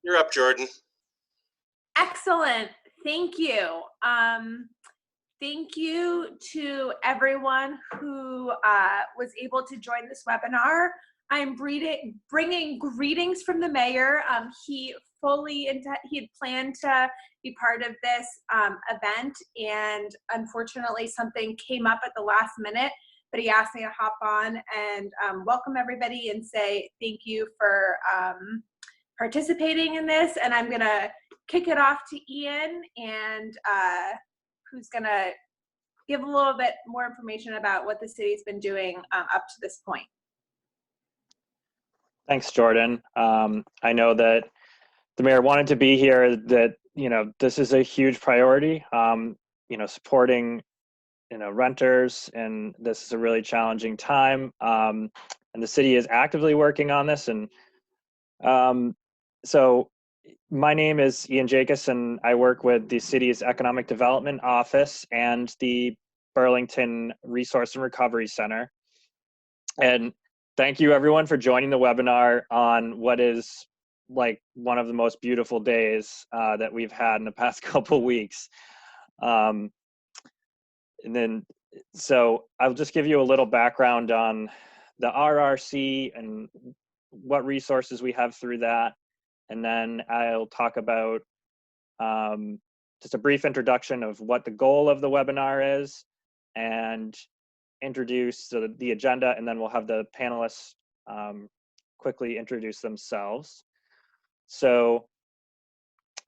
You're up, Jordan. Excellent. Thank you. Thank you to everyone who was able to join this webinar. I'm bringing greetings from the mayor. He had planned to be part of this event, and unfortunately something came up at the last minute, but he asked me to hop on and welcome everybody and say thank you for participating in this. And I'm gonna kick it off to Ian, and who's gonna give a little bit more information about what the city's been doing up to this point. Thanks, Jordan. I know that the mayor wanted to be here, that, this is a huge priority, supporting, renters, and this is a really challenging time. And the city is actively working on this. And so my name is Ian Jakus, and I work with the city's Economic Development Office and the Burlington Resource and Recovery Center. And thank you everyone for joining the webinar on what is like one of the most beautiful days that we've had in the past couple weeks. So I'll just give you a little background on the RRC and what resources we have through that. And then I'll talk about just a brief introduction of what the goal of the webinar is, and introduce the agenda, and then we'll have the panelists quickly introduce themselves. So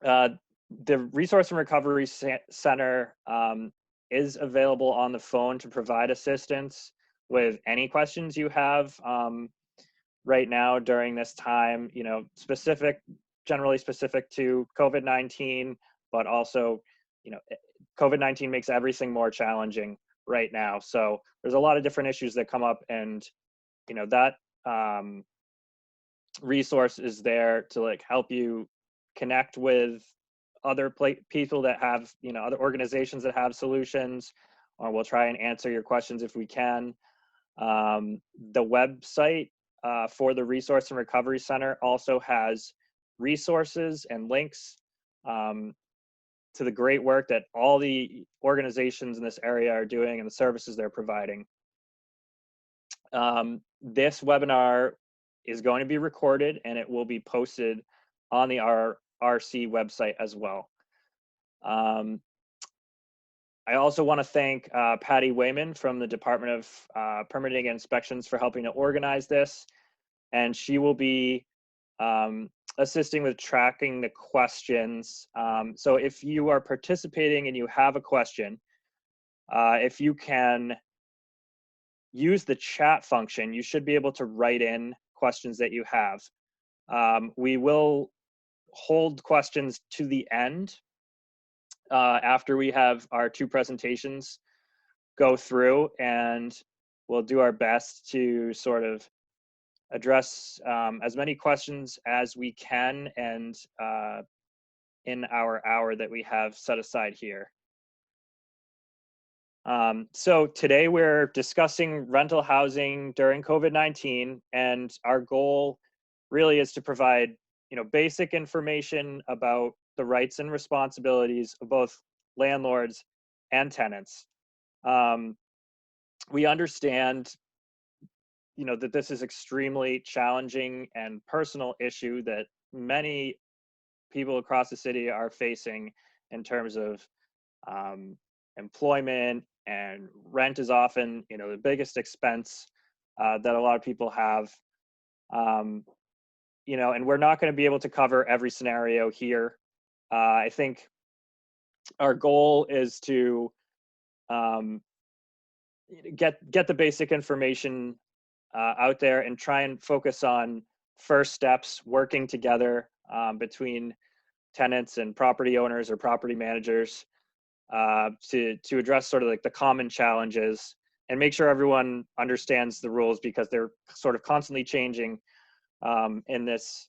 the Resource and Recovery Center is available on the phone to provide assistance with any questions you have right now during this time, generally specific to COVID-19, but also, COVID-19 makes everything more challenging right now. So there's a lot of different issues that come up, and, that resource is there to help you connect with other people that have, other organizations that have solutions, or we'll try and answer your questions if we can. The website for the Resource and Recovery Center also has resources and links to the great work that all the organizations in this area are doing and the services they're providing. This webinar is going to be recorded, and it will be posted on the RRC website as well. I also want to thank Patty Wayman from the Department of Permitting and Inspections for helping to organize this. And she will be assisting with tracking the questions. So if you are participating and you have a question, if you can use the chat function, you should be able to write in questions that you have. We will hold questions to the end after we have our two presentations go through, and we'll do our best to sort of address as many questions as we can, and in our hour that we have set aside here. So today we're discussing rental housing during COVID-19, and our goal really is to provide, basic information about the rights and responsibilities of both landlords and tenants. We understand, that this is extremely challenging and personal issue that many people across the city are facing in terms of employment, and rent is often, the biggest expense that a lot of people have. And we're not going to be able to cover every scenario here. I think our goal is to get the basic information out there and try and focus on first steps, working together between tenants and property owners or property managers to address sort of like the common challenges, and make sure everyone understands the rules, because they're sort of constantly changing in this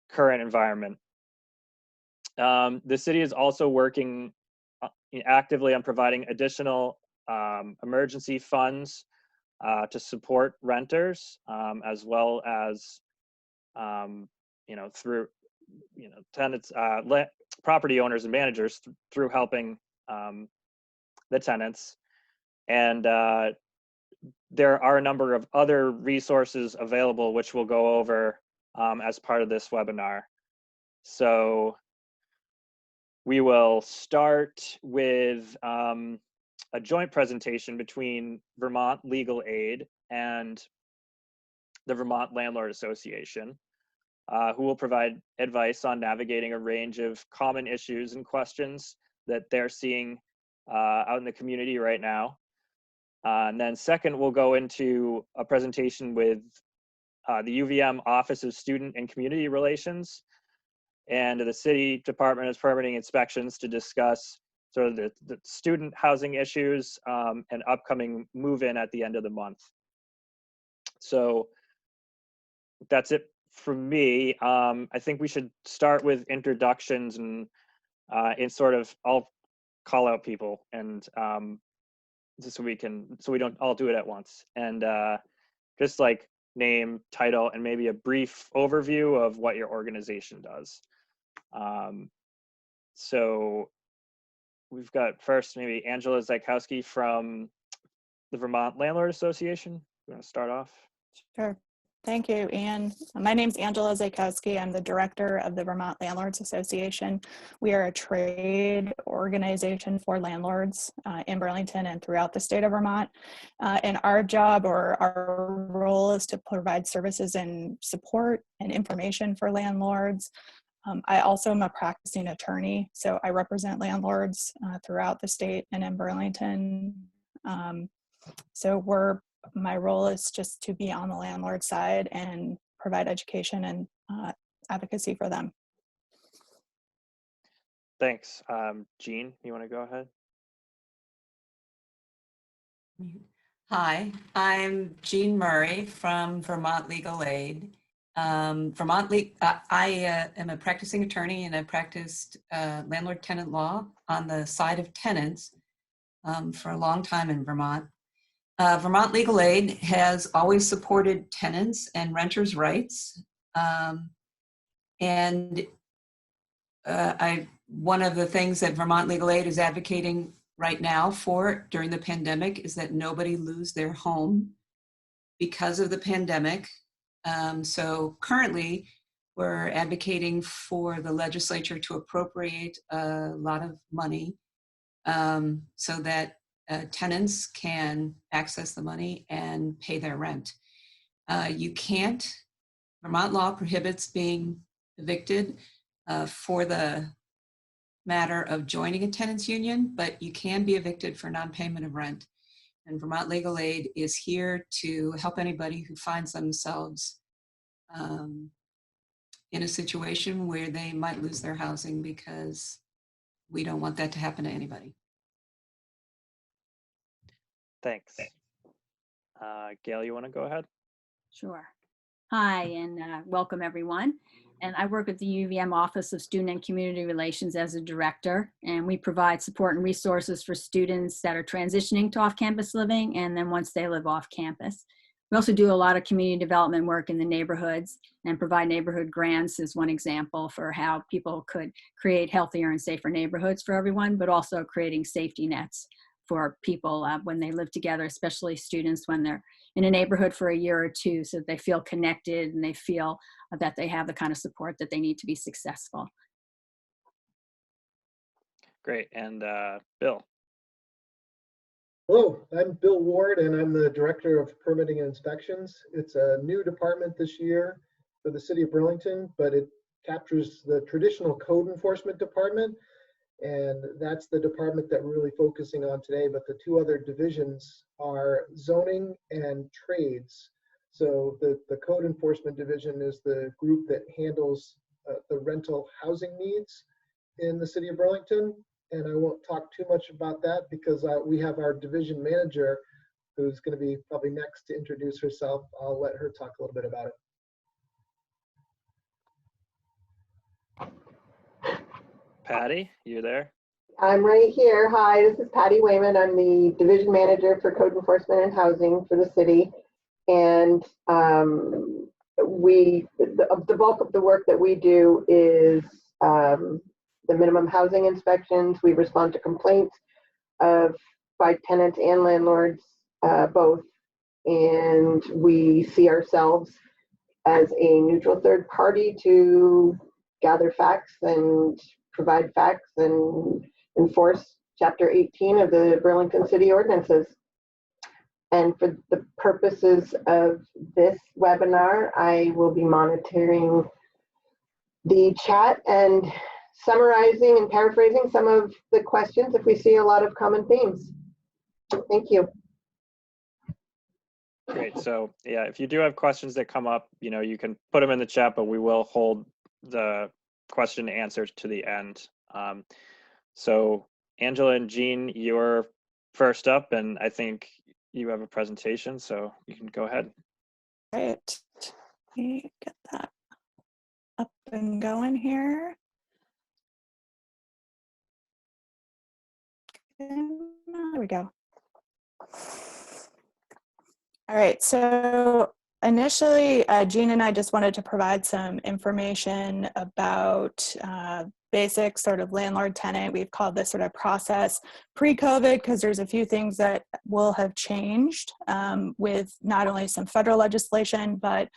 current environment. The city is also working actively on providing additional emergency funds to support renters, as well as, through tenants, property owners and managers through helping the tenants. And there are a number of other resources available, which we'll go over as part of this webinar. So we will start with a joint presentation between Vermont Legal Aid and the Vermont Landlord Association, who will provide advice on navigating a range of common issues and questions that they're seeing out in the community right now. And then second, we'll go into a presentation with the UVM Office of Student and Community Relations and the City Department of Permitting Inspections to discuss sort of the student housing issues and upcoming move-in at the end of the month. So that's it from me. I think we should start with introductions and I'll call out people and just so we don't all do it at once. And just like name, title, and maybe a brief overview of what your organization does. So we've got first maybe Angela Zaikowski from the Vermont Landlord Association. You want to start off? Sure. Thank you, Ian. My name is Angela Zaikowski. I'm the director of the Vermont Landlords Association. We are a trade organization for landlords in Burlington and throughout the state of Vermont. And our job or our role is to provide services and support and information for landlords. I also am a practicing attorney, so I represent landlords throughout the state and in Burlington. My role is just to be on the landlord side and provide education and advocacy for them. Thanks. Jean, you want to go ahead? Hi, I'm Jean Murray from Vermont Legal Aid. I am a practicing attorney and I practiced landlord-tenant law on the side of tenants for a long time in Vermont. Vermont Legal Aid has always supported tenants and renters' rights. One of the things that Vermont Legal Aid is advocating right now for during the pandemic is that nobody lose their home because of the pandemic. So currently, we're advocating for the legislature to appropriate a lot of money so that tenants can access the money and pay their rent. Vermont law prohibits being evicted for the matter of joining a tenants union, but you can be evicted for non-payment of rent. And Vermont Legal Aid is here to help anybody who finds themselves in a situation where they might lose their housing, because we don't want that to happen to anybody. Thanks. Gail, you want to go ahead? Sure. Hi, and welcome everyone. And I work at the UVM Office of Student and Community Relations as a director, and we provide support and resources for students that are transitioning to off-campus living, and then once they live off campus. We also do a lot of community development work in the neighborhoods and provide neighborhood grants as one example for how people could create healthier and safer neighborhoods for everyone, but also creating safety nets for people when they live together, especially students when they're in a neighborhood for a year or two, so that they feel connected and they feel that they have the kind of support that they need to be successful. Great. And Bill. Hello, I'm Bill Ward, and I'm the Director of Permitting and Inspections. It's a new department this year for the City of Burlington, but it captures the traditional code enforcement department, and that's the department that we're really focusing on today. But the two other divisions are zoning and trades. So the code enforcement division is the group that handles the rental housing needs in the City of Burlington. And I won't talk too much about that because we have our division manager who's going to be probably next to introduce herself. I'll let her talk a little bit about it. Patty, you there? I'm right here. Hi, this is Patty Wayman. I'm the division manager for code enforcement and housing for the city. And the bulk of the work that we do is the minimum housing inspections. We respond to complaints by tenants and landlords both, and we see ourselves as a neutral third party to gather facts and provide facts and enforce Chapter 18 of the Burlington City Ordinances. And for the purposes of this webinar, I will be monitoring the chat and summarizing and paraphrasing some of the questions if we see a lot of common themes. Thank you. Great. So yeah, if you do have questions that come up, you can put them in the chat, but we will hold the question and answers to the end. So Angela and Jean, you're first up, and I think you have a presentation, so you can go ahead. Right. Let me get that up and going here. There we go. All right, so initially, Jean and I just wanted to provide some information about basic sort of landlord-tenant. We've called this sort of process pre-COVID because there's a few things that will have changed with not only some federal legislation, but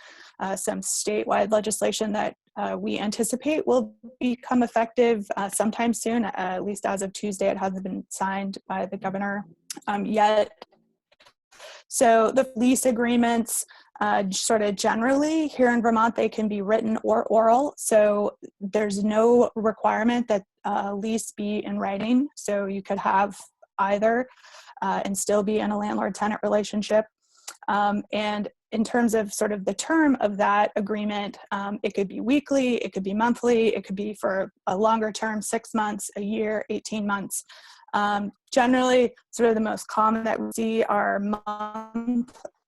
some statewide legislation that we anticipate will become effective sometime soon. At least as of Tuesday, it hasn't been signed by the governor yet. So the lease agreements, sort of generally here in Vermont, they can be written or oral. So there's no requirement that lease be in writing. So you could have either and still be in a landlord-tenant relationship. And in terms of sort of the term of that agreement, it could be weekly, it could be monthly, it could be for a longer term, 6 months, a year, 18 months. Generally, sort of the most common that we see are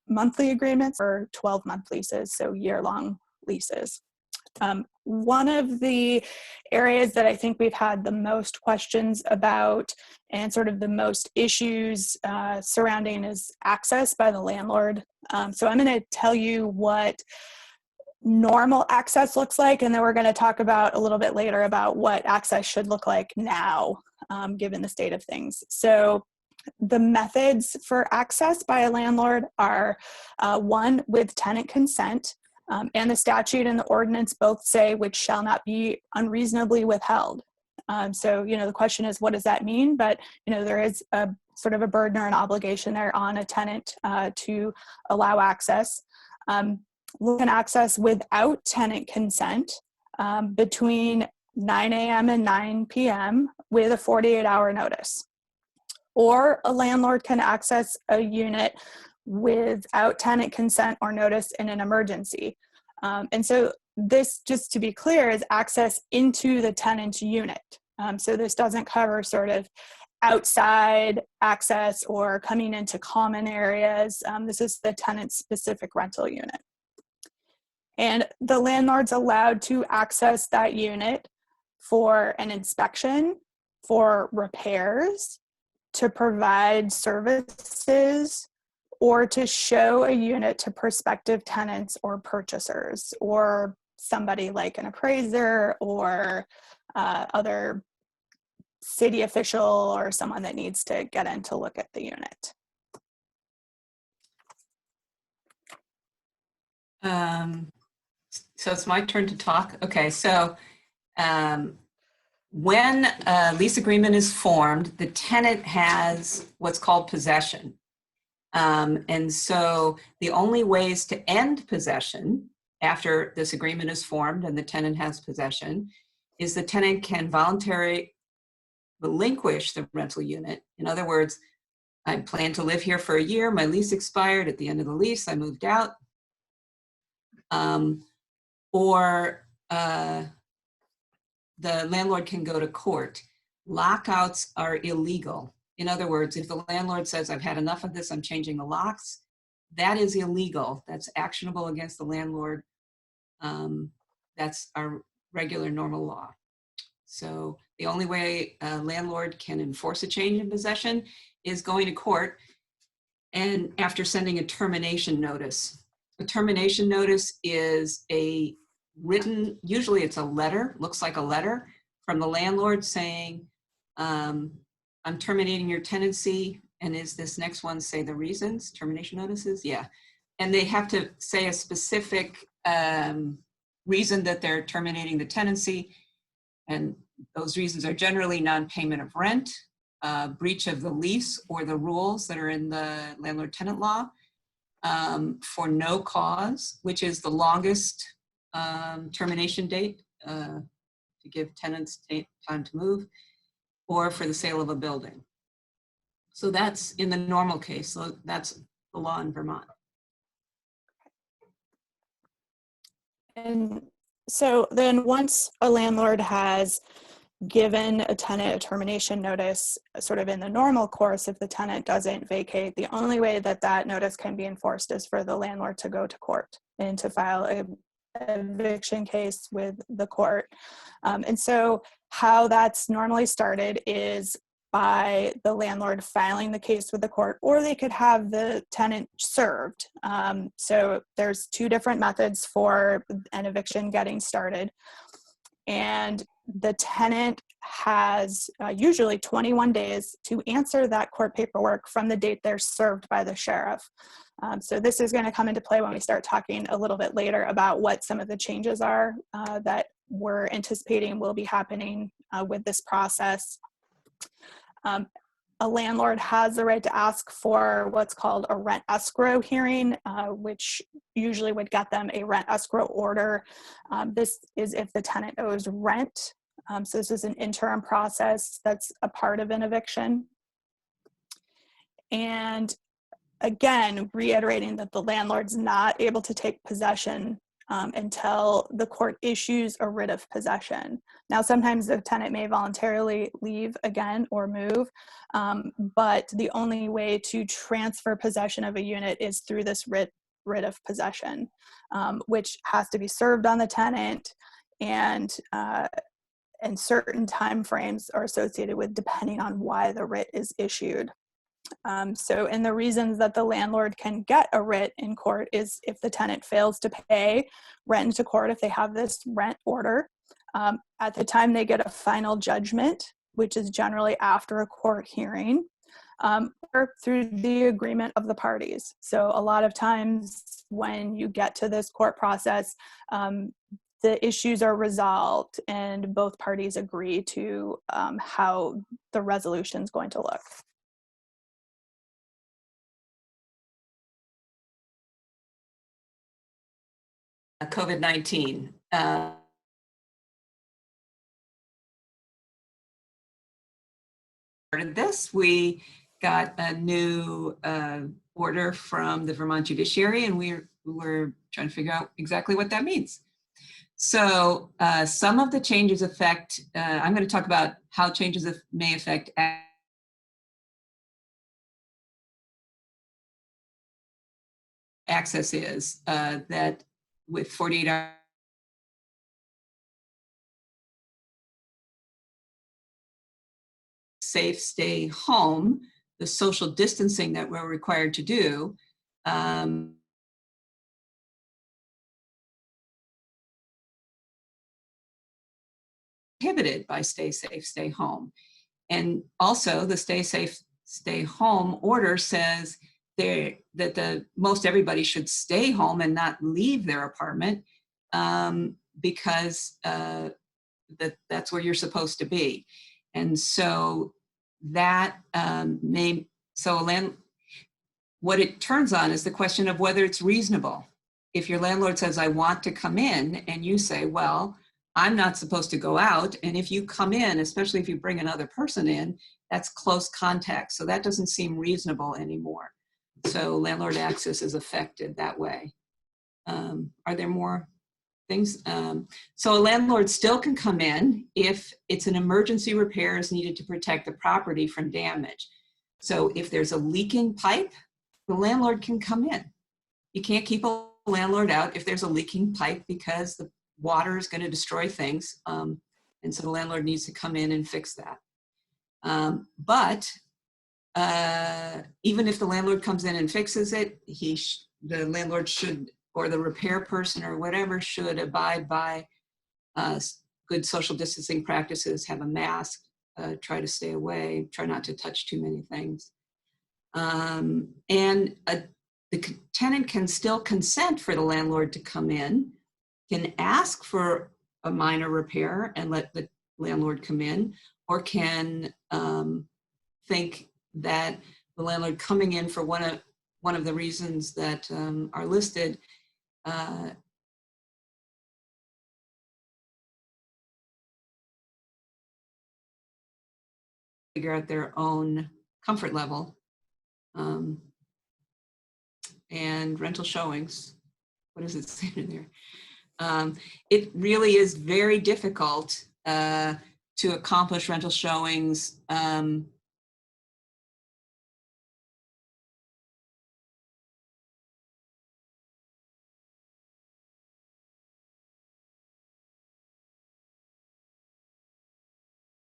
monthly agreements or 12-month leases, so year-long leases. One of the areas that I think we've had the most questions about and sort of the most issues surrounding is access by the landlord. So I'm going to tell you what normal access looks like, and then we're going to talk about a little bit later about what access should look like now, given the state of things. So the methods for access by a landlord are one, with tenant consent, and the statute and the ordinance both say which shall not be unreasonably withheld. So, the question is, what does that mean? But, there is a sort of a burden or an obligation there on a tenant to allow access. We can access without tenant consent between 9 a.m. and 9 p.m. with a 48-hour notice. Or a landlord can access a unit without tenant consent or notice in an emergency. And so this, just to be clear, is access into the tenant's unit. So this doesn't cover sort of outside access or coming into common areas. This is the tenant's specific rental unit. And the landlord's allowed to access that unit for an inspection, for repairs, to provide services, or to show a unit to prospective tenants or purchasers, or somebody like an appraiser or other city official or someone that needs to get in to look at the unit. So it's my turn to talk. Okay, so when a lease agreement is formed, the tenant has what's called possession. And so the only ways to end possession after this agreement is formed and the tenant has possession is the tenant can voluntarily relinquish the rental unit. In other words, I plan to live here for a year, my lease expired, at the end of the lease I moved out. Or the landlord can go to court. Lockouts are illegal. In other words, if the landlord says, I've had enough of this, I'm changing the locks, that is illegal. That's actionable against the landlord. That's our regular normal law. So the only way a landlord can enforce a change in possession is going to court and after sending a termination notice. A termination notice is a written, usually it's a letter, looks like a letter from the landlord saying, I'm terminating your tenancy. And is this next one say the reasons, termination notices? Yeah. And they have to say a specific reason that they're terminating the tenancy. And those reasons are generally non-payment of rent, breach of the lease or the rules that are in the landlord-tenant law, for no cause, which is the longest termination date to give tenants time to move, or for the sale of a building. So that's in the normal case. So that's the law in Vermont. And so then once a landlord has given a tenant a termination notice, sort of in the normal course, if the tenant doesn't vacate, the only way that that notice can be enforced is for the landlord to go to court and to file an eviction case with the court. And so how that's normally started is by the landlord filing the case with the court, or they could have the tenant served. So there's two different methods for an eviction getting started. And the tenant has usually 21 days to answer that court paperwork from the date they're served by the sheriff. So this is going to come into play when we start talking a little bit later about what some of the changes are that we're anticipating will be happening with this process. A landlord has the right to ask for what's called a rent escrow hearing, which usually would get them a rent escrow order. This is if the tenant owes rent. So this is an interim process that's a part of an eviction. And again, reiterating that the landlord's not able to take possession until the court issues a writ of possession. Now, sometimes the tenant may voluntarily leave again or move, but the only way to transfer possession of a unit is through this writ of possession, which has to be served on the tenant, and certain timeframes are associated with depending on why the writ is issued. So, and the reasons that the landlord can get a writ in court is if the tenant fails to pay rent into court, if they have this rent order. At the time they get a final judgment, which is generally after a court hearing, or through the agreement of the parties. So a lot of times when you get to this court process, the issues are resolved and both parties agree to how the resolution is going to look. COVID-19. This, we got a new order from the Vermont judiciary, and we're trying to figure out exactly what that means. So some of the changes affect, I'm going to talk about how changes may affect access is that with 48 hours safe stay home, the social distancing that we're required to do, prohibited by stay safe, stay home. And also the stay safe, stay home order says that most everybody should stay home and not leave their apartment because that's where you're supposed to be. And so that what it turns on is the question of whether it's reasonable. If your landlord says, I want to come in, and you say, well, I'm not supposed to go out. And if you come in, especially if you bring another person in, that's close contact. So that doesn't seem reasonable anymore. So landlord access is affected that way. Are there more things? So a landlord still can come in if it's an emergency repair is needed to protect the property from damage. So if there's a leaking pipe, the landlord can come in. You can't keep a landlord out if there's a leaking pipe because the water is going to destroy things. And so the landlord needs to come in and fix that. But even if the landlord comes in and fixes it, the landlord should or the repair person or whatever should abide by good social distancing practices, have a mask, try to stay away, try not to touch too many things. The tenant can still consent for the landlord to come in, can ask for a minor repair and let the landlord come in, or can think that the landlord coming in for one of the reasons that are listed figure out their own comfort level. And rental showings, what does it say in there? It really is very difficult to accomplish rental showings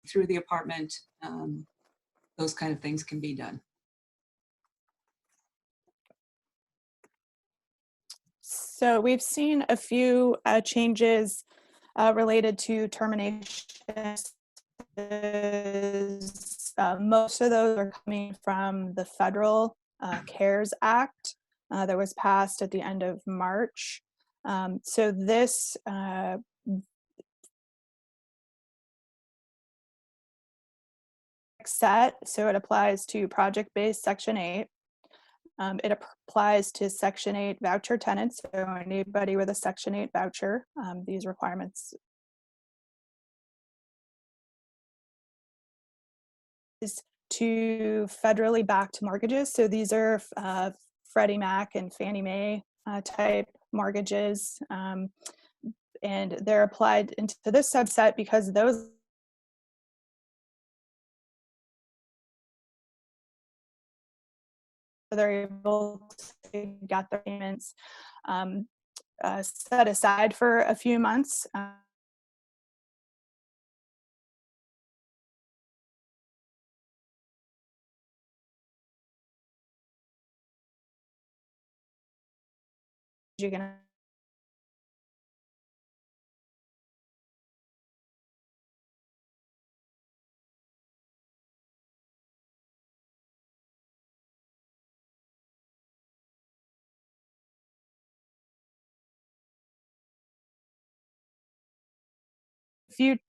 through the apartment. Those kind of things can be done. So we've seen a few changes related to termination. Most of those are coming from the federal CARES Act that was passed at the end of March. So this set, so it applies to project-based Section 8. It applies to Section 8 voucher tenants, so anybody with a Section 8 voucher. These requirements is to federally backed mortgages. So these are Freddie Mac and Fannie Mae type mortgages. And they're applied into this subset because those they're able to get their payments set aside for a few months. You're gonna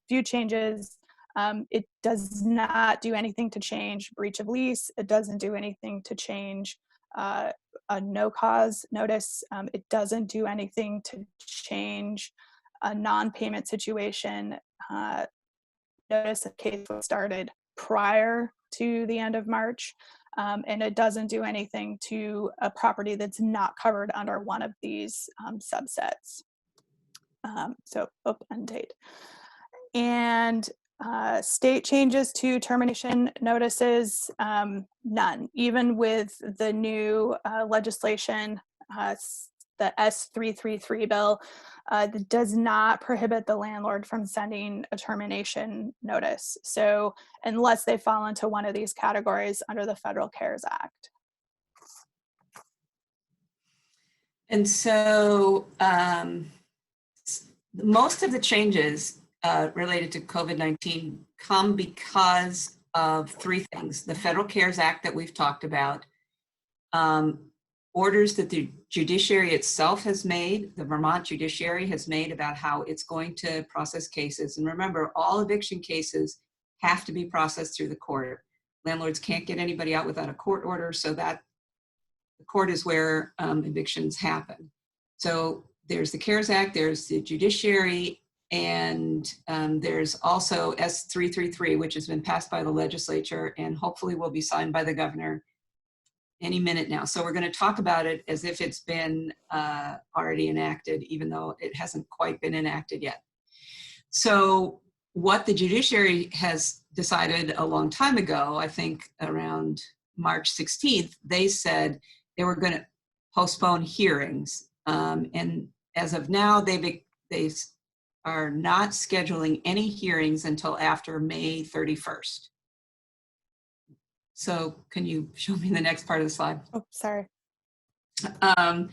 few changes. It does not do anything to change breach of lease. It doesn't do anything to change a no cause notice. It doesn't do anything to change a non-payment situation. Notice a case was started prior to the end of March, and it doesn't do anything to a property that's not covered under one of these subsets. So open date. And state changes to termination notices, none. Even with the new legislation, the S333 bill, that does not prohibit the landlord from sending a termination notice. So unless they fall into one of these categories under the Federal CARES Act. And so most of the changes related to COVID-19 come because of three things: the Federal CARES Act that we've talked about, orders that the judiciary itself has made, the Vermont judiciary has made about how it's going to process cases. And remember, all eviction cases have to be processed through the court. Landlords can't get anybody out without a court order, so that the court is where evictions happen. So there's the CARES Act, there's the judiciary, and there's also S333, which has been passed by the legislature and hopefully will be signed by the governor any minute now. So we're going to talk about it as if it's been already enacted, even though it hasn't quite been enacted yet. So what the judiciary has decided a long time ago, I think around March 16th, they said they were going to postpone hearings. And as of now, they are not scheduling any hearings until after May 31st. So can you show me the next part of the slide? Oh, sorry. And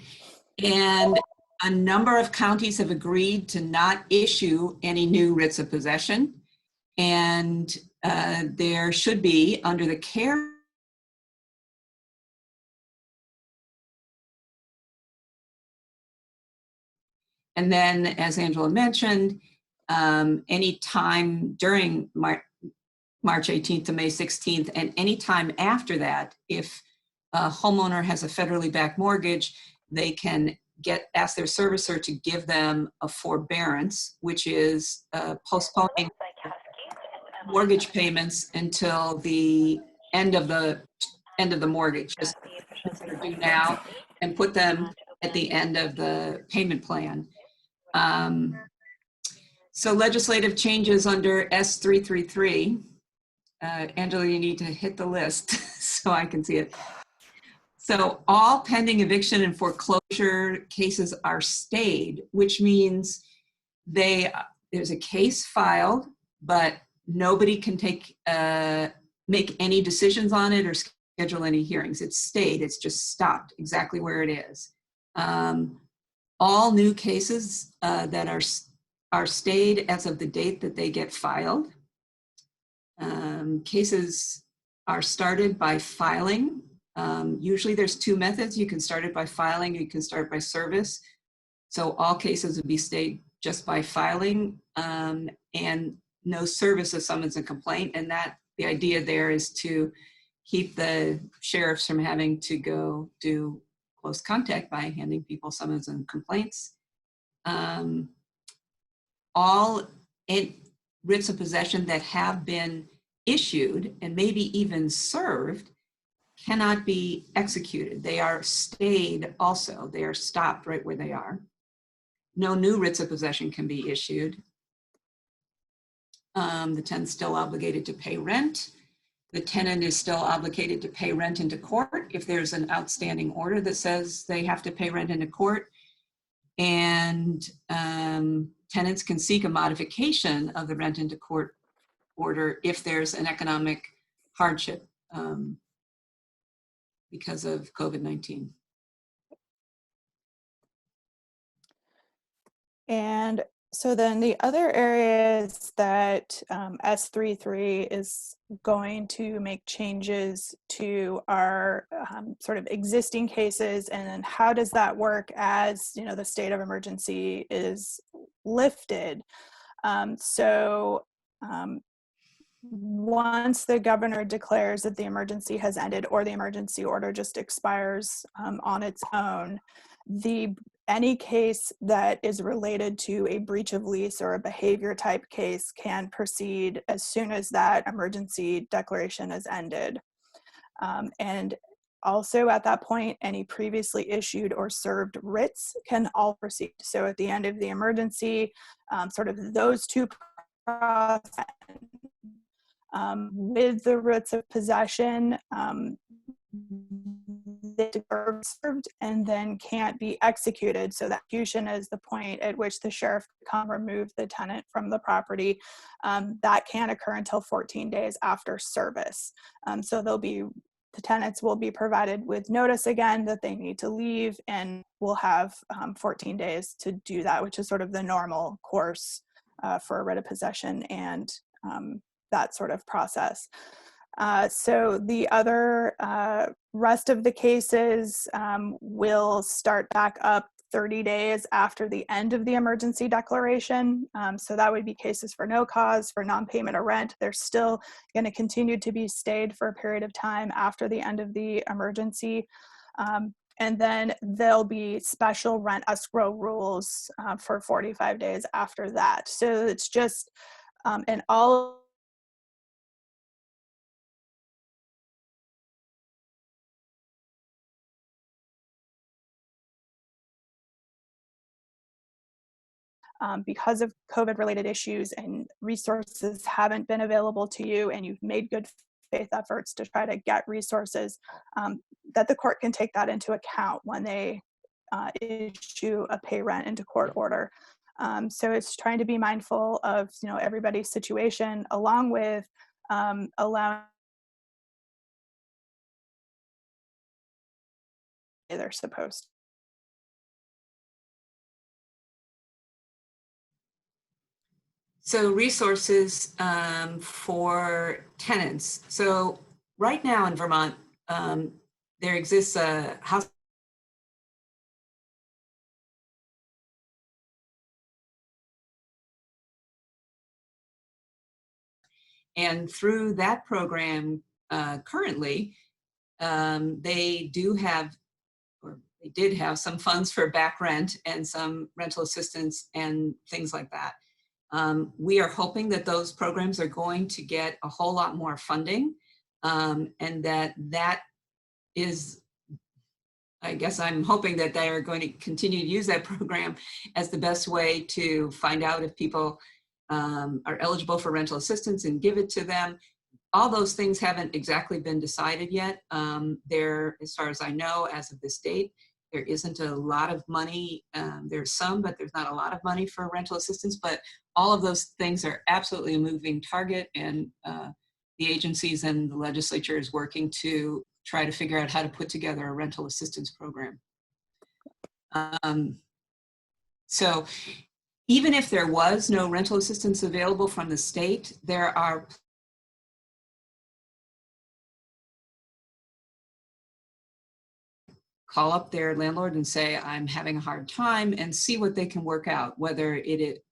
A number of counties have agreed to not issue any new writs of possession, and there should be, under the care. And then, as Angela mentioned, any time during March 18th to May 16th, and any time after that, if a homeowner has a federally backed mortgage, they can ask their servicer to give them a forbearance, which is postponing mortgage payments until the end of the mortgage. Just they're due now and put them at the end of the payment plan. So legislative changes under S333. Angela, you need to hit the list so I can see it. So all pending eviction and foreclosure cases are stayed, which means there's a case filed, but nobody can make any decisions on it or schedule any hearings. It's stayed, it's just stopped exactly where it is. All new cases that are stayed as of the date that they get filed. Cases are started by filing. Usually there's two methods. You can start it by filing, or you can start by service. So all cases would be stayed just by filing, and no service of summons and complaint. And the idea there is to keep the sheriffs from having to go do close contact by handing people summons and complaints. All writs of possession that have been issued and maybe even served cannot be executed. They are stayed also. They are stopped right where they are. No new writs of possession can be issued. The tenant's still obligated to pay rent. The tenant is still obligated to pay rent into court if there's an outstanding order that says they have to pay rent into court. And tenants can seek a modification of the rent into court order if there's an economic hardship because of COVID-19. And so then the other areas that S33 is going to make changes to are sort of existing cases, and then how does that work as the state of emergency is lifted. Once the governor declares that the emergency has ended or the emergency order just expires on its own, any case that is related to a breach of lease or a behavior type case can proceed as soon as that emergency declaration is ended. And also at that point, any previously issued or served writs can all proceed. So at the end of the emergency, sort of those two processes, with the writs of possession, they are served and then can't be executed. So that execution is the point at which the sheriff can remove the tenant from the property. That can't occur until 14 days after service. So the tenants will be provided with notice again that they need to leave, and will have 14 days to do that, which is sort of the normal course for a writ of possession and that sort of process. So the other rest of the cases will start back up 30 days after the end of the emergency declaration. So that would be cases for no cause, for non-payment of rent. They're still going to continue to be stayed for a period of time after the end of the emergency. And then there'll be special rent escrow rules for 45 days after that. So it's just, and all because of COVID-related issues and resources haven't been available to you, and you've made good faith efforts to try to get resources, that the court can take that into account when they issue a pay rent into court order. So it's trying to be mindful of everybody's situation, along with allowing they're supposed to. So resources for tenants. So right now in Vermont, there exists a house and through that program currently, they do have, or they did have some funds for back rent and some rental assistance and things like that. We are hoping that those programs are going to get a whole lot more funding, and that is, I guess I'm hoping that they are going to continue to use that program as the best way to find out if people are eligible for rental assistance and give it to them. All those things haven't exactly been decided yet. There, as far as I know, as of this date, there isn't a lot of money. There's some, but there's not a lot of money for rental assistance. But all of those things are absolutely a moving target, and the agencies and the legislature is working to try to figure out how to put together a rental assistance program. So even if there was no rental assistance available from the state, there are call up their landlord and say, I'm having a hard time, and see what they can work out, whether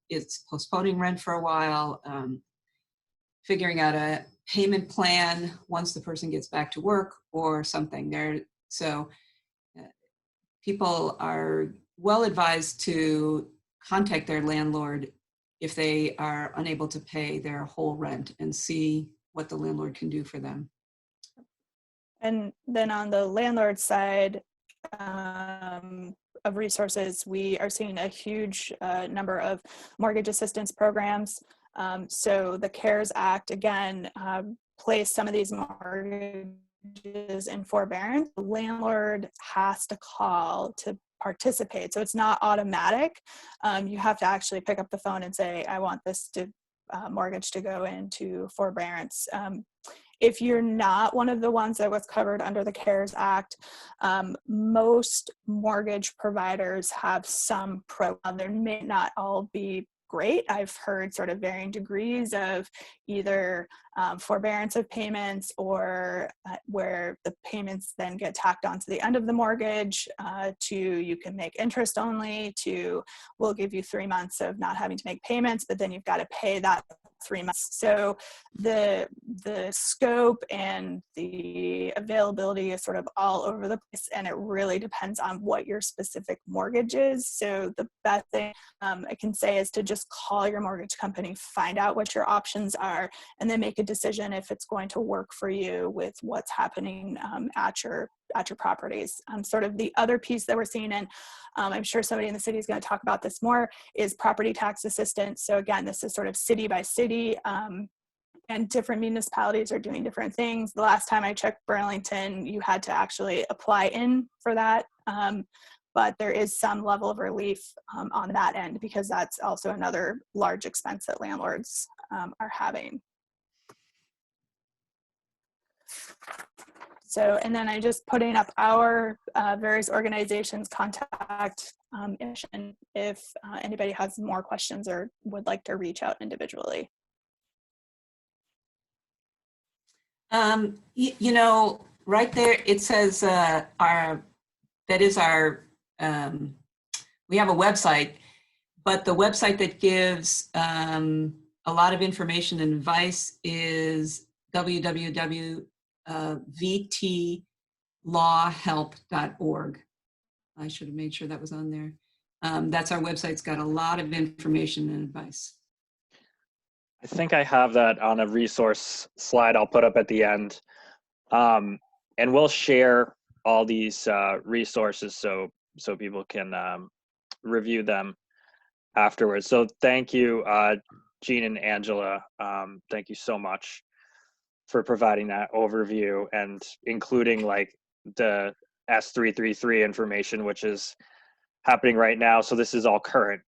it's postponing rent for a while, figuring out a payment plan once the person gets back to work or something. So people are well advised to contact their landlord if they are unable to pay their whole rent and see what the landlord can do for them. And then on the landlord side of resources, we are seeing a huge number of mortgage assistance programs. So the CARES Act, again, placed some of these mortgages in forbearance. The landlord has to call to participate. So it's not automatic. You have to actually pick up the phone and say, I want this mortgage to go into forbearance. If you're not one of the ones that was covered under the CARES Act, most mortgage providers have some program. There may not all be great. I've heard sort of varying degrees of either forbearance of payments or where the payments then get tacked onto the end of the mortgage to you can make interest only, to we'll give you 3 months of not having to make payments, but then you've got to pay that 3 months. So the scope and the availability is sort of all over the place, and it really depends on what your specific mortgage is. So the best thing I can say is to just call your mortgage company, find out what your options are, and then make a decision if it's going to work for you with what's happening at your properties. Sort of the other piece that we're seeing, and I'm sure somebody in the city is going to talk about this more, is property tax assistance. So again, this is sort of city by city, and different municipalities are doing different things. The last time I checked Burlington, you had to actually apply in for that. But there is some level of relief on that end, because that's also another large expense that landlords are having. So, and then I just putting up our various organizations contact information if anybody has more questions or would like to reach out individually. You know, right there, it says we have a website, but the website that gives a lot of information and advice is www.vtlawhelp.org. I should have made sure that was on there. That's our website. It's got a lot of information and advice. I think I have that on a resource slide I'll put up at the end. And we'll share all these resources so people can review them afterwards. So thank you, Jean and Angela. Thank you so much for providing that overview and including like the S333 information, which is happening right now. So this is all current.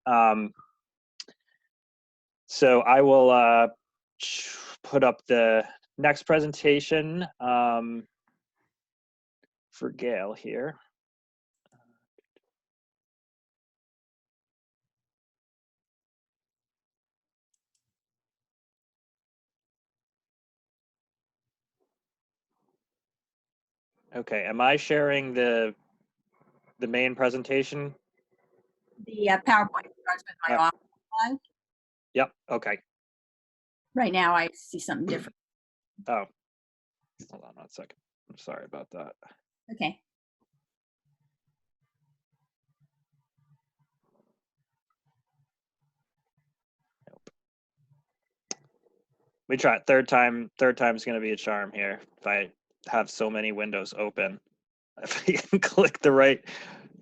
So I will put up the next presentation for Gail here. Okay, am I sharing the main presentation? The PowerPoint starts with my office slide. Yep, okay. Right now, I see something different. Oh, hold on 1 second. I'm sorry about that. Okay. Nope. We try it. Third time's gonna be a charm here. If I have so many windows open, if I can click the right,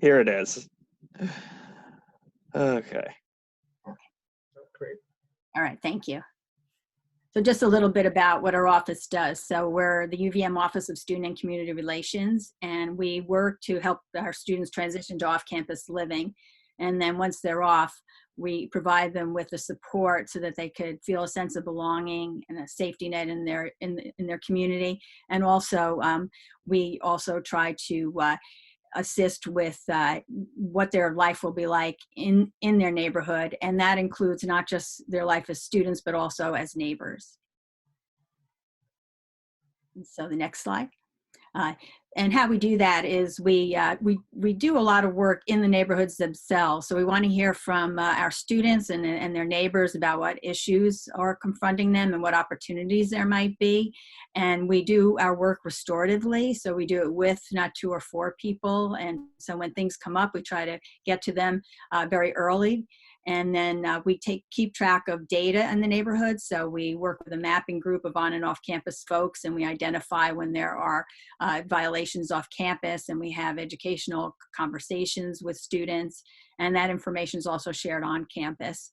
here it is. Okay. Great. All right, thank you. So just a little bit about what our office does. So we're the UVM Office of Student and Community Relations, and we work to help our students transition to off-campus living. And then once they're off, we provide them with the support so that they could feel a sense of belonging and a safety net in their community. And also, we also try to assist with what their life will be like in their neighborhood. And that includes not just their life as students, but also as neighbors. And so the next slide. And how we do that is we do a lot of work in the neighborhoods themselves. So we want to hear from our students and their neighbors about what issues are confronting them and what opportunities there might be. And we do our work restoratively. So we do it with not 2 or 4 people. And so when things come up, we try to get to them very early. And then we keep track of data in the neighborhood. So we work with a mapping group of on and off campus folks, and we identify when there are violations off campus, and we have educational conversations with students. And that information is also shared on campus.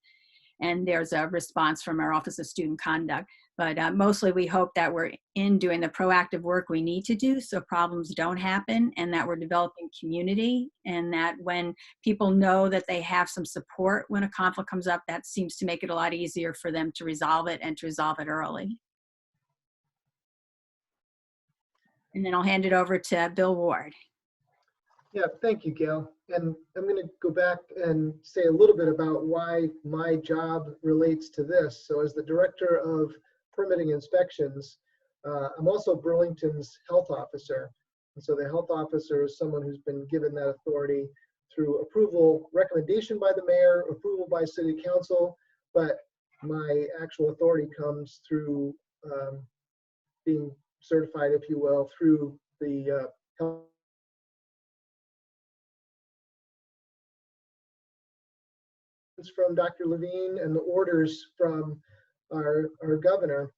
And there's a response from our Office of Student Conduct. But mostly we hope that we're doing the proactive work we need to do so problems don't happen, and that we're developing community, and that when people know that they have some support when a conflict comes up, that seems to make it a lot easier for them to resolve it and to resolve it early. And then I'll hand it over to Bill Ward. Yeah, thank you, Gail. And I'm going to go back and say a little bit about why my job relates to this. So as the Director of Permitting Inspections, I'm also Burlington's health officer. And so the health officer is someone who's been given that authority through approval, recommendation by the mayor, approval by city council, but my actual authority comes through being certified, if you will, through the health from Dr. Levine and the orders from our governor.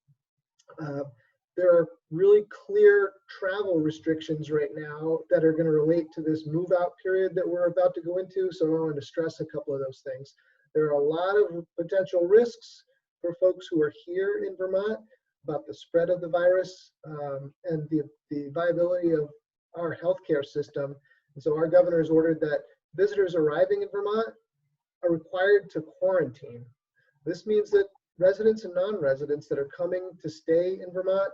There are really clear travel restrictions right now that are going to relate to this move out period that we're about to go into. So I want to stress a couple of those things. There are a lot of potential risks for folks who are here in Vermont about the spread of the virus and the viability of our healthcare system. And so our governor has ordered that visitors arriving in Vermont are required to quarantine. This means that residents and non-residents that are coming to stay in Vermont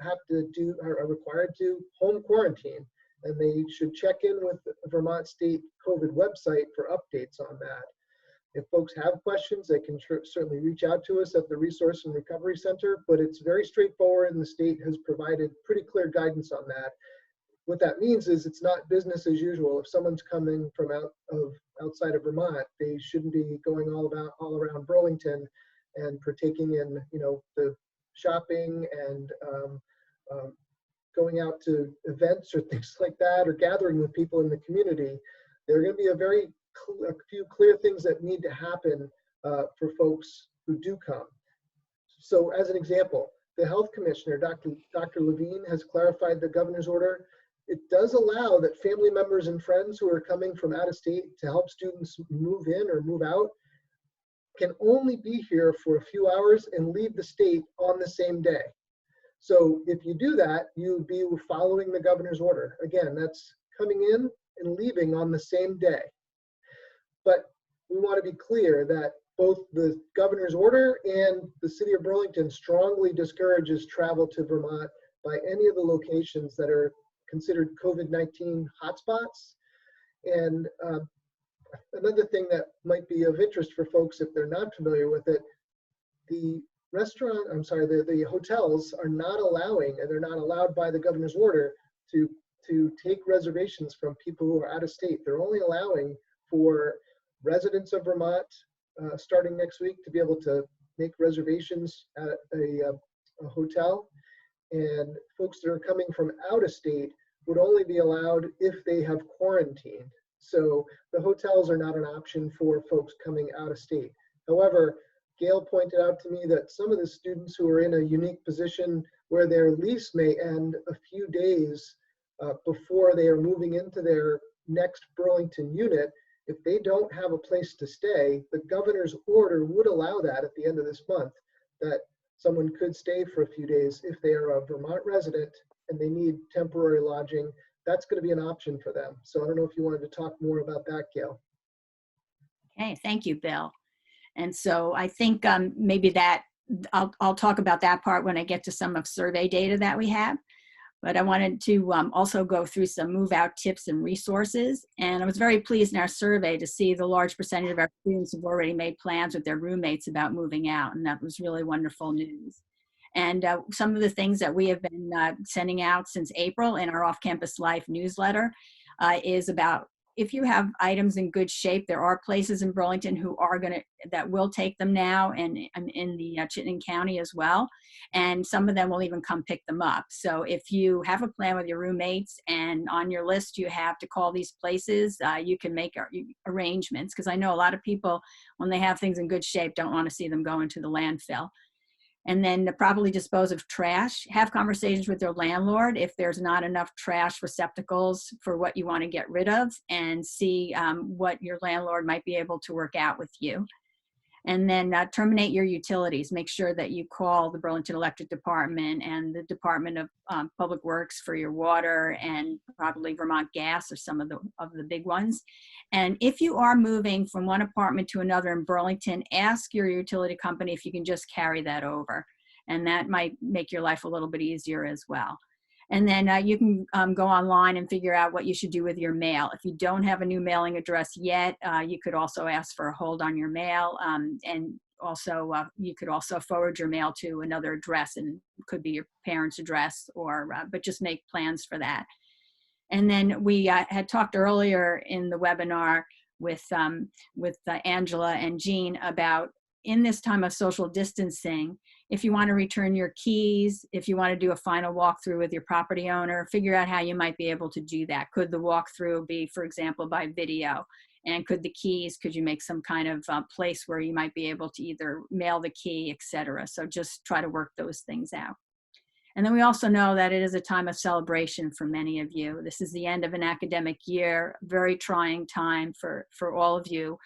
are required to home quarantine, and they should check in with the Vermont State COVID website for updates on that. If folks have questions, they can certainly reach out to us at the Resource and Recovery Center, but it's very straightforward, and the state has provided pretty clear guidance on that. What that means is it's not business as usual. If someone's coming from outside of Vermont, they shouldn't be going all around Burlington and partaking in, the shopping and going out to events or things like that, or gathering with people in the community. There are going to be a few clear things that need to happen for folks who do come. So as an example, the health commissioner, Dr. Levine, has clarified the governor's order. It does allow that family members and friends who are coming from out of state to help students move in or move out can only be here for a few hours and leave the state on the same day. So if you do that, you'd be following the governor's order. Again, that's coming in and leaving on the same day. But we want to be clear that both the governor's order and the city of Burlington strongly discourages travel to Vermont by any of the locations that are considered COVID-19 hotspots. And another thing that might be of interest for folks if they're not familiar with it, the hotels are not allowing, and they're not allowed by the governor's order to to take reservations from people who are out of state. They're only allowing for residents of Vermont starting next week to be able to make reservations at a hotel, and folks that are coming from out of state would only be allowed if they have quarantined. So the hotels are not an option for folks coming out of state. However, Gail pointed out to me that some of the students who are in a unique position where their lease may end a few days before they are moving into their next Burlington unit, if they don't have a place to stay, the governor's order would allow that at the end of this month, that someone could stay for a few days if they are a Vermont resident and they need temporary lodging. That's going to be an option for them. So I don't know if you wanted to talk more about that, Gail. Okay, thank you, Bill. And so I think maybe that I'll talk about that part when I get to some of survey data that we have. But I wanted to also go through some move out tips and resources. And I was very pleased in our survey to see the large percentage of our students have already made plans with their roommates about moving out. And that was really wonderful news. And some of the things that we have been sending out since April in our Off-Campus Life newsletter is about, if you have items in good shape, there are places in Burlington that will take them now, and in the Chittenden County as well. And some of them will even come pick them up. So if you have a plan with your roommates and on your list you have to call these places, you can make arrangements, because I know a lot of people, when they have things in good shape, don't want to see them go into the landfill. And then properly dispose of trash. Have conversations with your landlord if there's not enough trash receptacles for what you want to get rid of, and see what your landlord might be able to work out with you. And then terminate your utilities. Make sure that you call the Burlington Electric Department and the Department of Public Works for your water, and probably Vermont Gas or some of the big ones. And if you are moving from one apartment to another in Burlington, ask your utility company if you can just carry that over. And that might make your life a little bit easier as well. And then you can go online and figure out what you should do with your mail. If you don't have a new mailing address yet, you could also ask for a hold on your mail. And also, you could also forward your mail to another address, and it could be your parents' address, or but just make plans for that. And then we had talked earlier in the webinar with Angela and Jean about, in this time of social distancing, if you want to return your keys, if you want to do a final walkthrough with your property owner, figure out how you might be able to do that. Could the walkthrough be, for example, by video? And could you make some kind of place where you might be able to either mail the key, etc. So just try to work those things out. And then we also know that it is a time of celebration for many of you. This is the end of an academic year, very trying time for all of you,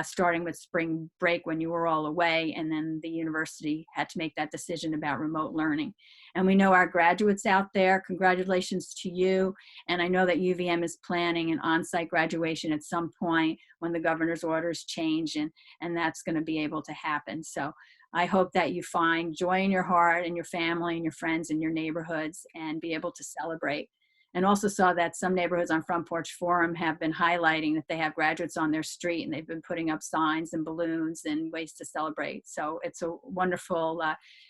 starting with spring break when you were all away, and then the university had to make that decision about remote learning. And we know our graduates out there, congratulations to you. And I know that UVM is planning an on-site graduation at some point when the governor's orders change, and that's going to be able to happen. So I hope that you find joy in your heart and your family and your friends and your neighborhoods, and be able to celebrate. And also saw that some neighborhoods on Front Porch Forum have been highlighting that they have graduates on their street, and they've been putting up signs and balloons and ways to celebrate. So it's a wonderful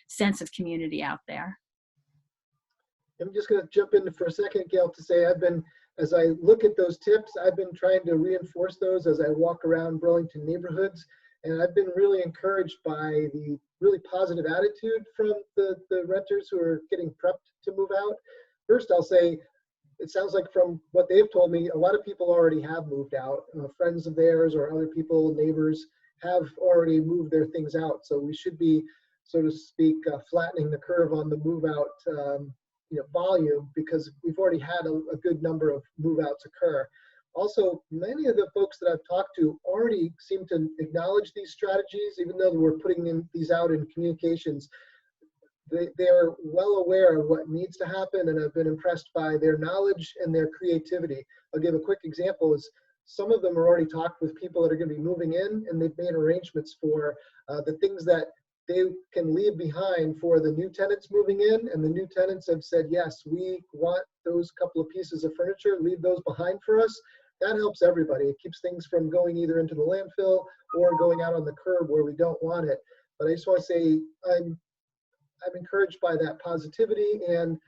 sense of community out there. I'm just going to jump in for a second, Gail, to say as I look at those tips, I've been trying to reinforce those as I walk around Burlington neighborhoods. And I've been really encouraged by the really positive attitude from the renters who are getting prepped to move out. First, I'll say, it sounds like from what they've told me, a lot of people already have moved out. Friends of theirs or other people, neighbors, have already moved their things out. So we should be, so to speak, flattening the curve on the move out volume, because we've already had a good number of move outs occur. Also, many of the folks that I've talked to already seem to acknowledge these strategies, even though we're putting these out in communications. They are well aware of what needs to happen, and I've been impressed by their knowledge and their creativity. I'll give a quick example. Is some of them are already talked with people that are going to be moving in, and they've made arrangements for the things that they can leave behind for the new tenants moving in, and the new tenants have said, yes, we want those couple of pieces of furniture, leave those behind for us. That helps everybody. It keeps things from going either into the landfill or going out on the curb where we don't want it. But I just want to say I'm encouraged by that positivity, and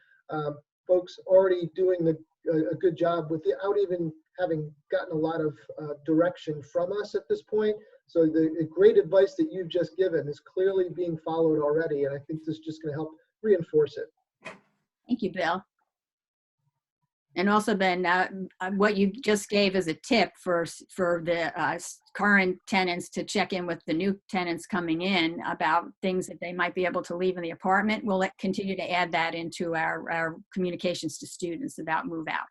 folks already doing a good job without even having gotten a lot of direction from us at this point. So the great advice that you've just given is clearly being followed already, and I think this is just going to help reinforce it. Thank you, Bill. And also, Ben, what you just gave as a tip for the current tenants to check in with the new tenants coming in about things that they might be able to leave in the apartment. We'll continue to add that into our communications to students about move out.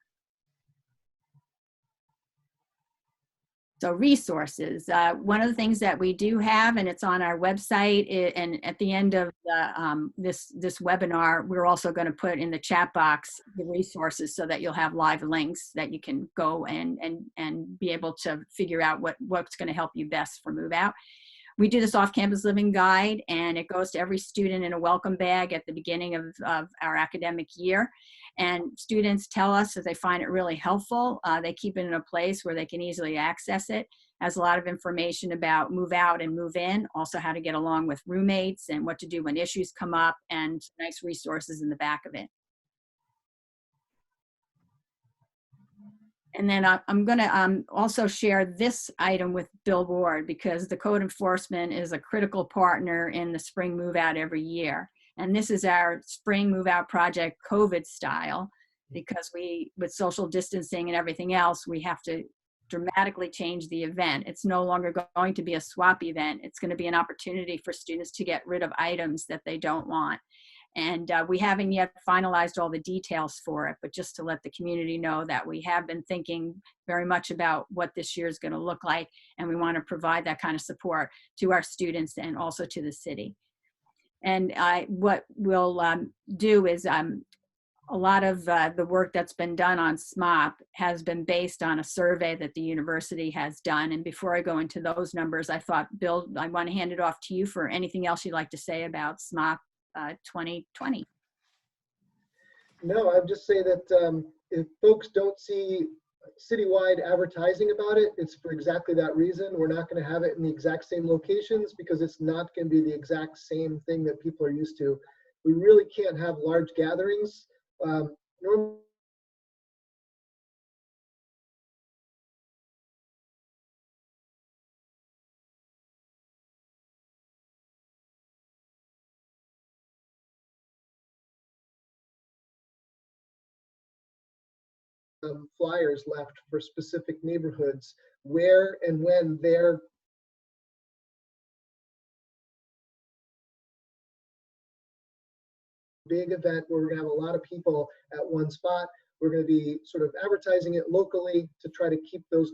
So resources, one of the things that we do have, and it's on our website, and at the end of the, this webinar, we're also going to put in the chat box the resources so that you'll have live links that you can go and be able to figure out what's going to help you best for move out. We do this off-campus living guide, and it goes to every student in a welcome bag at the beginning of our academic year. And students tell us that they find it really helpful. They keep it in a place where they can easily access it. Has a lot of information about move out and move in, also how to get along with roommates and what to do when issues come up, and nice resources in the back of it. And then I'm going to also share this item with Bill Ward, because the code enforcement is a critical partner in the spring move out every year. And this is our spring move out project COVID style, because with social distancing and everything else, we have to dramatically change the event. It's no longer going to be a swap event. It's going to be an opportunity for students to get rid of items that they don't want. And we haven't yet finalized all the details for it, but just to let the community know that we have been thinking very much about what this year is going to look like, and we want to provide that kind of support to our students and also to the city. And what we'll do is a lot of the work that's been done on SMOP has been based on a survey that the university has done. And before I go into those numbers, I thought, Bill, I want to hand it off to you for anything else you'd like to say about SMOP 2020. No, I'd just say that if folks don't see citywide advertising about it, it's for exactly that reason. We're not going to have it in the exact same locations because it's not going to be the exact same thing that people are used to. We really can't have large gatherings. Normally, flyers left for specific neighborhoods where and when they're big event where we're going to have a lot of people at one spot. We're going to be sort of advertising it locally to try to keep those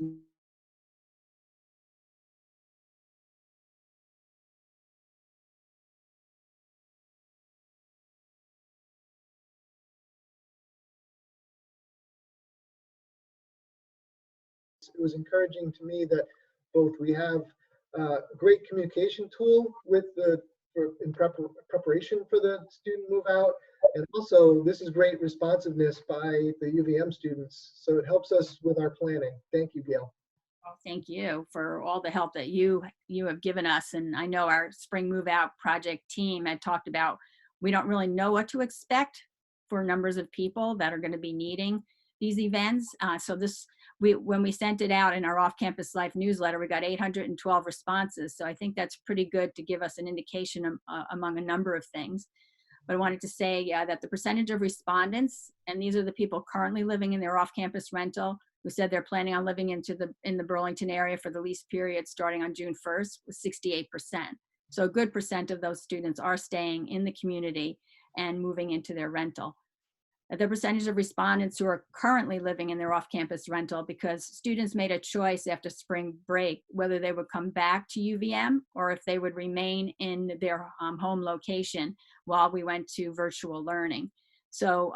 it was encouraging to me that both we have a great communication tool with in preparation for the student move out, and also this is great responsiveness by the UVM students. So it helps us with our planning. Thank you, Gail. Well, thank you for all the help that you have given us. And I know our spring move out project team had talked about, we don't really know what to expect for numbers of people that are going to be needing these events. So when we sent it out in our off-campus life newsletter, we got 812 responses. So I think that's pretty good to give us an indication among a number of things. But I wanted to say that the percentage of respondents, and these are the people currently living in their off-campus rental, who said they're planning on living in the Burlington area for the lease period starting on June 1st, was 68%. So a good percent of those students are staying in the community and moving into their rental. The percentage of respondents who are currently living in their off-campus rental, because students made a choice after spring break whether they would come back to UVM or if they would remain in their home location while we went to virtual learning. So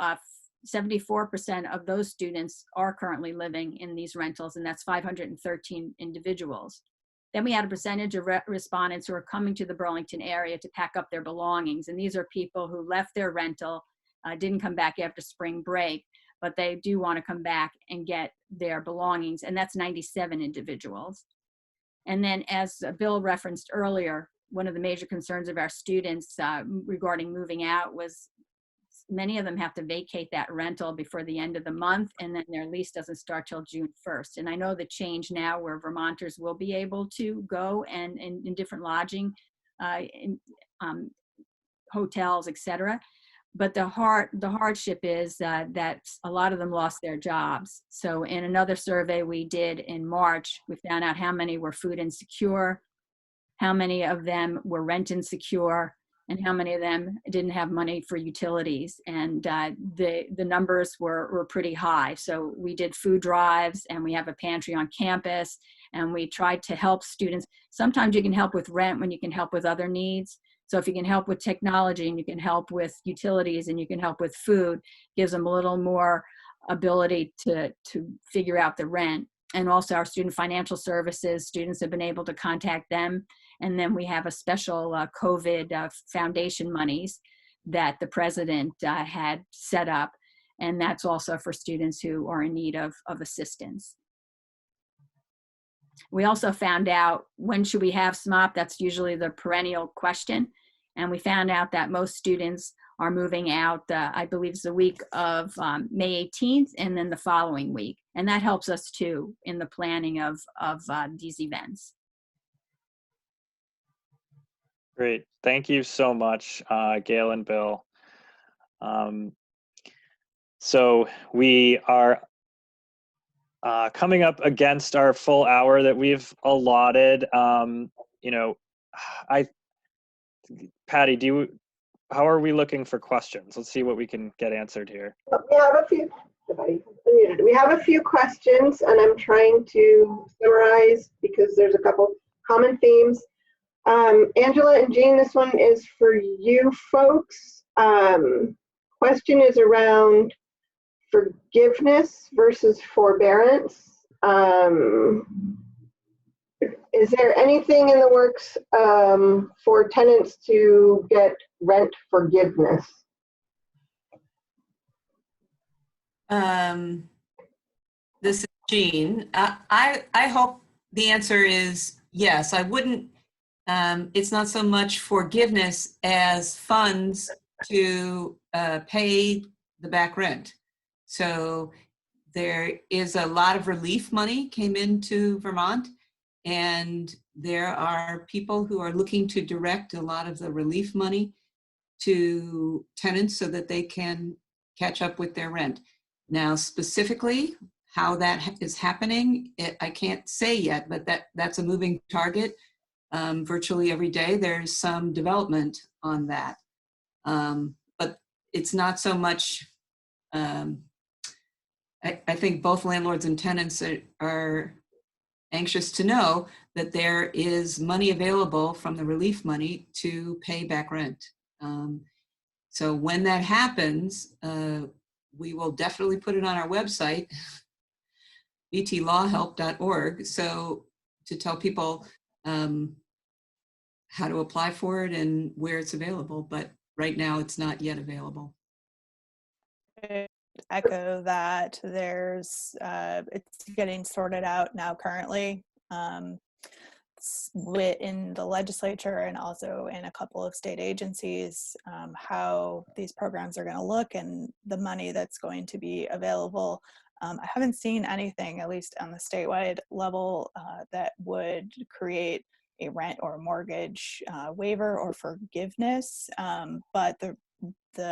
74% of those students are currently living in these rentals, and that's 513 individuals. Then we had a percentage of respondents who are coming to the Burlington area to pack up their belongings, and these are people who left their rental, didn't come back after spring break, but they do want to come back and get their belongings, and that's 97 individuals. And then, as Bill referenced earlier, one of the major concerns of our students regarding moving out was many of them have to vacate that rental before the end of the month, and then their lease doesn't start till June 1st. And I know the change now where Vermonters will be able to go and in different lodging, hotels, etc. But the hardship is that a lot of them lost their jobs. So in another survey we did in March, we found out how many were food insecure, how many of them were rent insecure, and how many of them didn't have money for utilities. And the numbers were pretty high. So we did food drives, and we have a pantry on campus, and we tried to help students. Sometimes you can help with rent when you can help with other needs. So if you can help with technology, and you can help with utilities, and you can help with food, gives them a little more ability to figure out the rent. And also our student financial services, students have been able to contact them. And then we have a special COVID foundation monies that the president had set up. And that's also for students who are in need of assistance. We also found out, when should we have SMOP? That's usually the perennial question. And we found out that most students are moving out, I believe it's the week of May 18th and then the following week. And that helps us too in the planning of these events. Great. Thank you so much, Gail and Bill. So we are coming up against our full hour that we've allotted. Patty, how are we looking for questions? Let's see what we can get answered here. We have a few. We have a few questions, and I'm trying to summarize because there's a couple common themes. Angela and Jean, this one is for you folks. Question is around forgiveness versus forbearance. Is there anything in the works for tenants to get rent forgiveness? This is Jean. I hope the answer is yes. I wouldn't, it's not so much forgiveness as funds to pay the back rent. So there is a lot of relief money came into Vermont, and there are people who are looking to direct a lot of the relief money to tenants so that they can catch up with their rent. Now, specifically, how that is happening, I can't say yet, but that's a moving target. Virtually every day, there's some development on that. But it's not so much, I think both landlords and tenants are anxious to know that there is money available from the relief money to pay back rent. So when that happens, we will definitely put it on our website, vtlawhelp.org, so to tell people how to apply for it and where it's available, but right now it's not yet available. Echo that there's it's getting sorted out now currently in the legislature and also in a couple of state agencies, how these programs are going to look and the money that's going to be available. I haven't seen anything, at least on the statewide level, that would create a rent or mortgage waiver or forgiveness, but the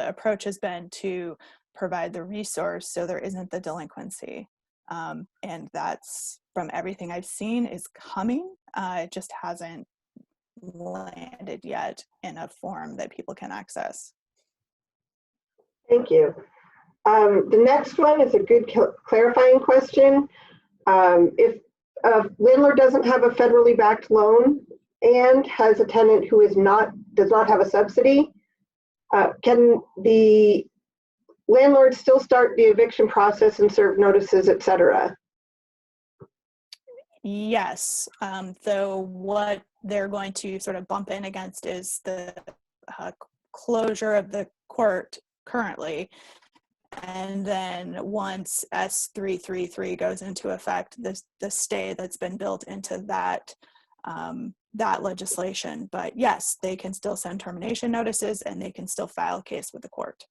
approach has been to provide the resource so there isn't the delinquency. And that's, from everything I've seen, is coming. It just hasn't landed yet in a form that people can access. Thank you. The next one is a good clarifying question. If a landlord doesn't have a federally backed loan and has a tenant who does not have a subsidy, can the landlord still start the eviction process and serve notices, et cetera? Yes, though what they're going to sort of bump in against is the closure of the court currently. And then once S333 goes into effect, the stay that's been built into that legislation. But yes, they can still send termination notices and they can still file a case with the court.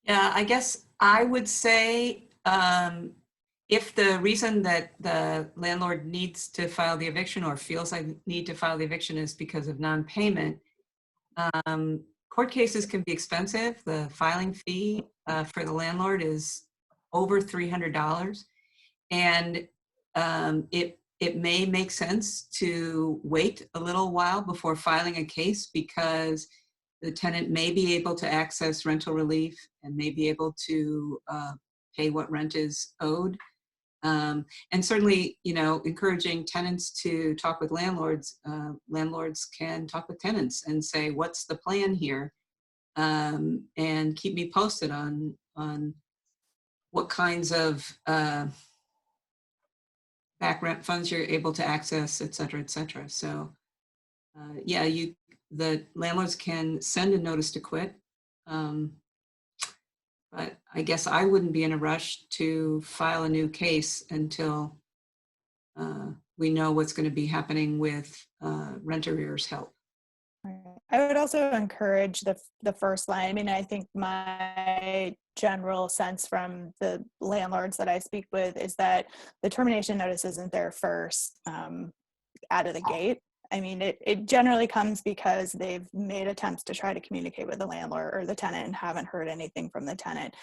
Yeah, I guess I would say if the reason that the landlord needs to file the eviction or feels like need to file the eviction is because of non-payment, court cases can be expensive. The filing fee for the landlord is over $300. And it may make sense to wait a little while before filing a case because the tenant may be able to access rental relief and may be able to pay what rent is owed. And certainly, you know, encouraging tenants to talk with landlords. Landlords can talk with tenants and say, what's the plan here? And keep me posted on what kinds of back rent funds you're able to access, et cetera, et cetera. So yeah, the landlords can send a notice to quit. But I guess I wouldn't be in a rush to file a new case until we know what's going to be happening with rent arrears help. I would also encourage the first line. I mean, I think my general sense from the landlords that I speak with is that the termination notice isn't there first out of the gate. I mean, it generally comes because they've made attempts to try to communicate with the landlord or the tenant and haven't heard anything from the tenant,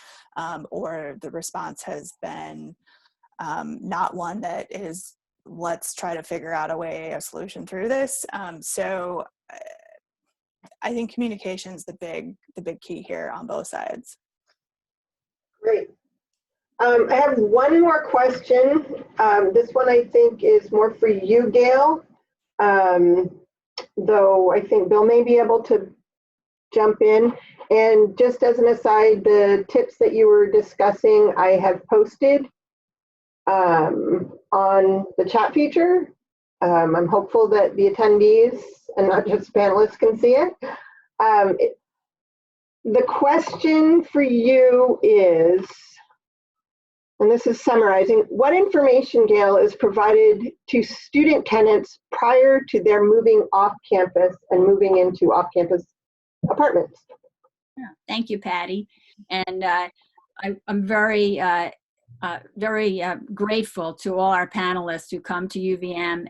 or the response has been not one that is, let's try to figure out a solution through this. So I think communication is the big key here on both sides. Great. I have one more question. This one I think is more for you, Gail. Though I think Bill may be able to jump in. And just as an aside, the tips that you were discussing, I have posted on the chat feature. I'm hopeful that the attendees and not just panelists can see it. The question for you is, and this is summarizing, what information, Gail, is provided to student tenants prior to their moving off campus and moving into off-campus apartments? Yeah, thank you, Patty. And I'm very grateful to all our panelists who come to UVM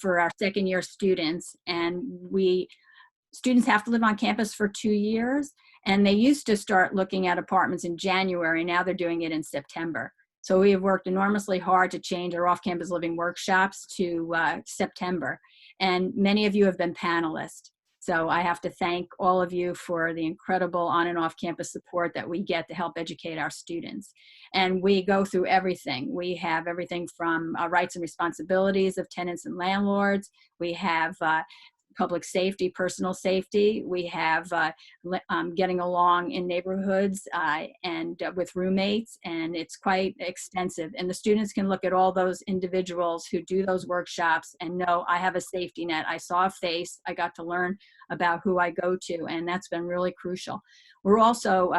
for our second year students. And students have to live on campus for 2 years. And they used to start looking at apartments in January. Now they're doing it in September. So we have worked enormously hard to change our off-campus living workshops to September. And many of you have been panelists. So I have to thank all of you for the incredible on and off campus support that we get to help educate our students. And we go through everything. We have everything from rights and responsibilities of tenants and landlords. We have public safety, personal safety. We have getting along in neighborhoods and with roommates, and it's quite extensive. And the students can look at all those individuals who do those workshops and know I have a safety net. I saw a face. I got to learn about who I go to, and that's been really crucial. We're also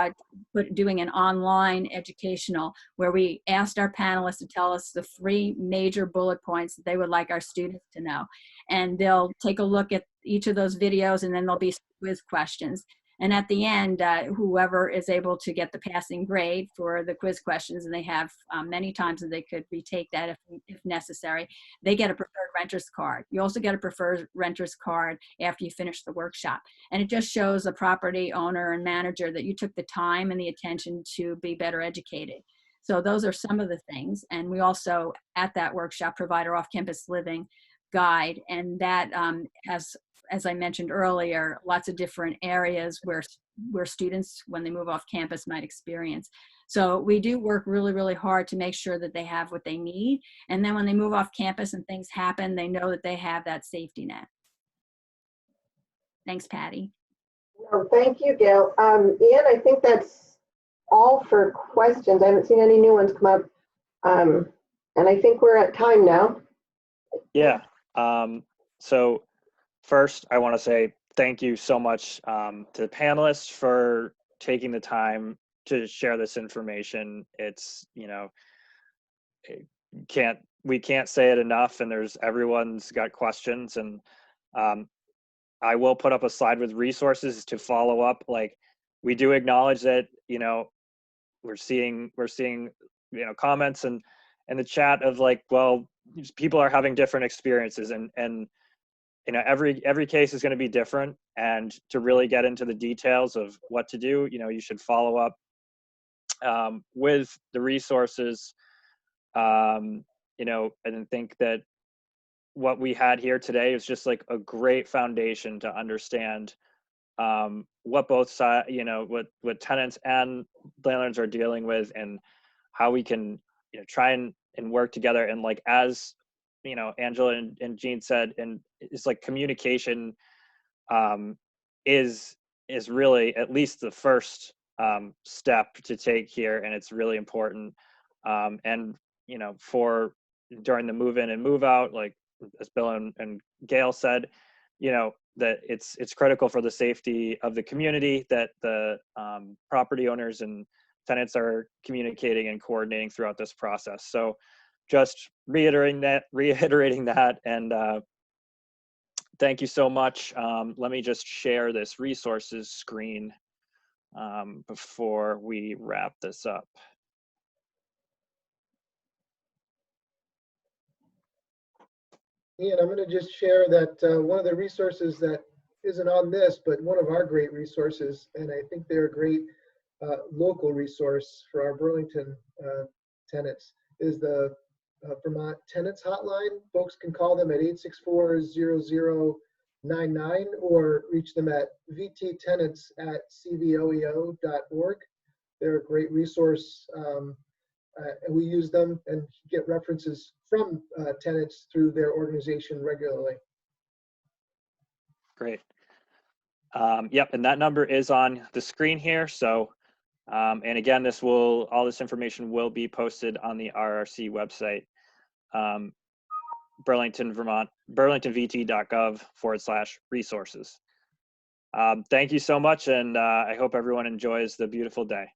doing an online educational where we asked our panelists to tell us the 3 major bullet points that they would like our students to know. And they'll take a look at each of those videos, and then there'll be quiz questions. And at the end, whoever is able to get the passing grade for the quiz questions, and they have many times that they could retake that if necessary, they get a preferred renter's card. You also get a preferred renter's card after you finish the workshop. And it just shows the property owner and manager that you took the time and the attention to be better educated. So those are some of the things. And we also, at that workshop, provide our off-campus living guide. And that has, as I mentioned earlier, lots of different areas where students, when they move off campus, might experience. So we do work really, really hard to make sure that they have what they need. And then when they move off campus and things happen, they know that they have that safety net. Thanks, Patty. Oh, thank you, Gail. Ian, I think that's all for questions. I haven't seen any new ones come up. And I think we're at time now. Yeah. So first, I want to say thank you so much to the panelists for taking the time to share this information. It's, you know, we can't say it enough, and everyone's got questions, and I will put up a slide with resources to follow up. Like, we do acknowledge that, we're seeing, comments and the chat of like, well, people are having different experiences, and every case is going to be different, and to really get into the details of what to do, you should follow up with the resources, and think that what we had here today is just like a great foundation to understand what both sides, what tenants and landlords are dealing with, and how we can, try and work together. And like, as Angela and Jean said, and it's like communication is really at least the first step to take here, and it's really important. And for during the move in and move out, like as Bill and Gail said, that it's critical for the safety of the community that the property owners and tenants are communicating and coordinating throughout this process. So just reiterating that, and thank you so much. Let me just share this resources screen before we wrap this up. Ian, I'm going to just share that one of the resources that isn't on this, but one of our great resources, and I think they're a great local resource for our Burlington tenants, is the Vermont Tenants Hotline. Folks can call them at 864-0099 or reach them at vttenants@cvoeo.org. They're a great resource, and we use them and get references from tenants through their organization regularly. Great. Yep, and that number is on the screen here. So, and again, all this information will be posted on the RRC website, Burlington, Vermont, burlingtonvt.gov/resources. Thank you so much, and I hope everyone enjoys the beautiful day.